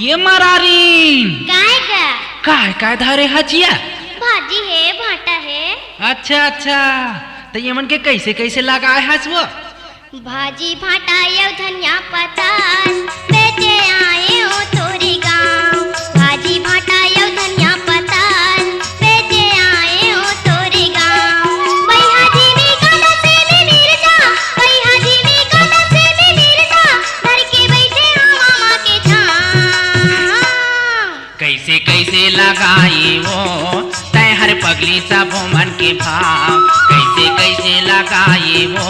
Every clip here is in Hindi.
ये मरारी काय का काय काय धारे हजिया भाजी है भाटा है। अच्छा अच्छा तो ये मन के कैसे कैसे लगाए हस वो भाजी भाटा ये धनिया पत्ता बेचे आए हो तोरे गाँव। भाजी भाटा ये धनिया पत्ता बेचे आए हो तोरे गाँव। भैया जी मी काला से भी मिर्चा, भैया जी मी काला से भी मिर्चा, घर के बैठे हम मामा के छाँव। कैसे कैसे लगाई वो तय हर पगली सब मन के भाव। कैसे कैसे लगाई वो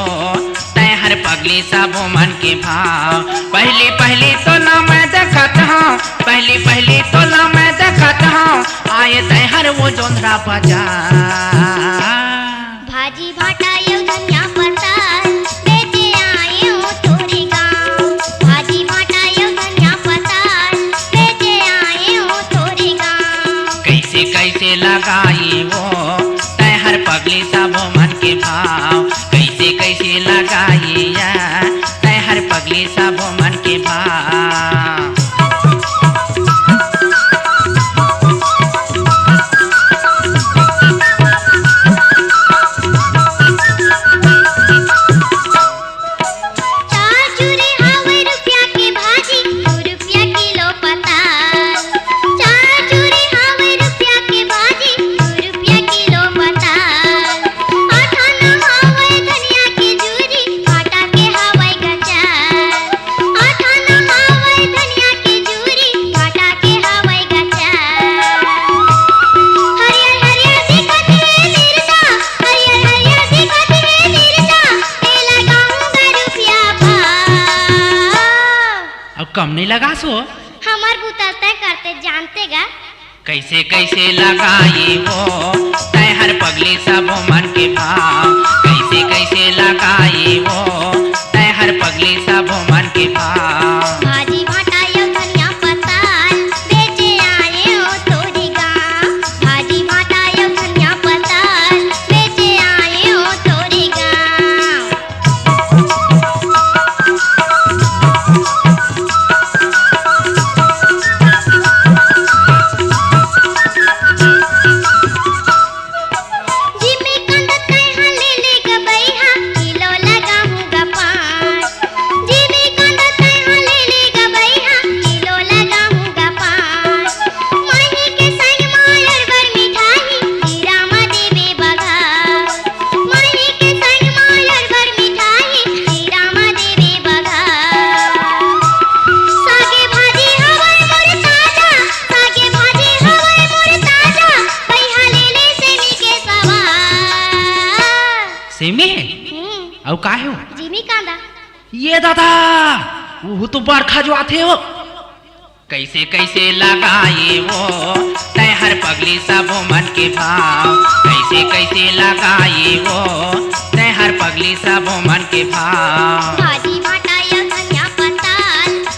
तय हर पगली सब मन के भाव। पहली पहली तो ना मैं देखत हूँ, पहली पहली तो ना मैं देखत हूँ, आए तय हर वो जोंधरा बाजार। भाजी भाटा ये धनिया पत्ता बेचे आए हो तोरे गाँव। भाजी भाटा ये धनिया पत्ता बेचे आए हो तोरे गाँव। कैसे कैसे लगाई वो तय हर पगली सब मन के भाव। कैसे कैसे लगाई या तय हर पगली सब मन के भाव। कम नहीं लगा सो हमार बुता तय करते जानते गा। कैसे कैसे लगाई वो तय हर पगली सब मन के भाव। कैसे कैसे लगाई वो तय हर पगली सब मन के भाव। भाजी भाटा ये धनिया पत्ता बेचे आए हो तोरे गाँव। भाजी भाटा ये धनिया पत्ता बेचे आए हो तोरे गाँव। सेमी और का है जिमी कांदा ये दादा वो तो बरखा जो आते हो। कैसे कैसे लगाई वो तय हर पगली सब मन के भाव। कैसे कैसे लगाई वो तय हर पगली सब मन के भाव। भाजी भाटा ये धनिया पत्ता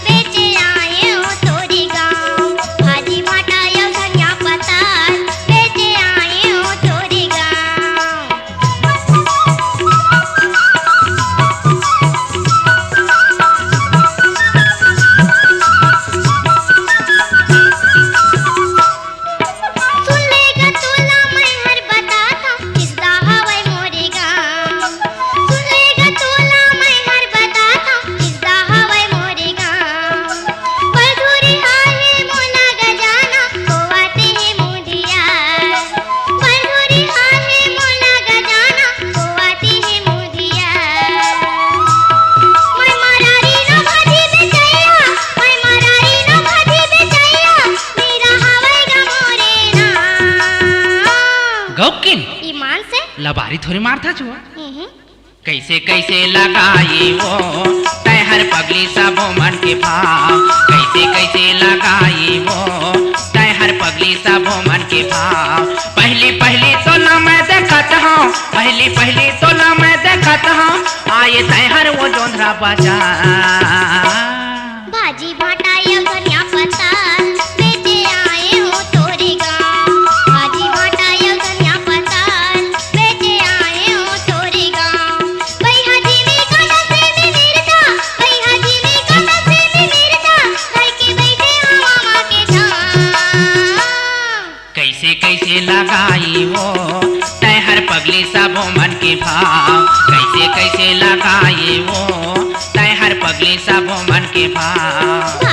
बेचे आए हो तोरे गाँव। भाजी भाटा ये धनिया पत्ता बेचे आए हो तोरे गाँव। सुन लेगा तोला मैं हर बताता किसदा हवै मोरे गाँव। सुन लेगा तोला मैं हर बताता किसदा हवै मोरे गाँव। पलधुरी आहे मोला गजाना होवाते है मुदिया। पलधुरी आहे मोला गजाना होवाते है मुदिया। मैं मरारी न भाजी बेचैया, मैं मरारी न भाजी बेचैया, मेरा हवै गा मोरे नाम। गौकिन ईमान से लबारी थोड़ी मारता छो। कैसे कैसे लगाई वो तय हर पगली सब मन के भाव। कैसे कैसे लगाई वो तय हर पगली सब मन के भाव। पहली पहली तो ना मैं देखत हूँ, पहली पहली तो ना मैं देखत हूँ, आए तय हर वो जोंधरा बाजार। भाजी भाटा ये धनिया पत्ता बेचे आए हो तोरे गाँव। भाजी भाटा ये धनिया पत्ता बेचे आए हो तोरे गाँव। भैया जी मी काला से भी मिर्चा, भैया जी मी काला से भी मिर्चा, घर के बैठे हम मामा के भाव।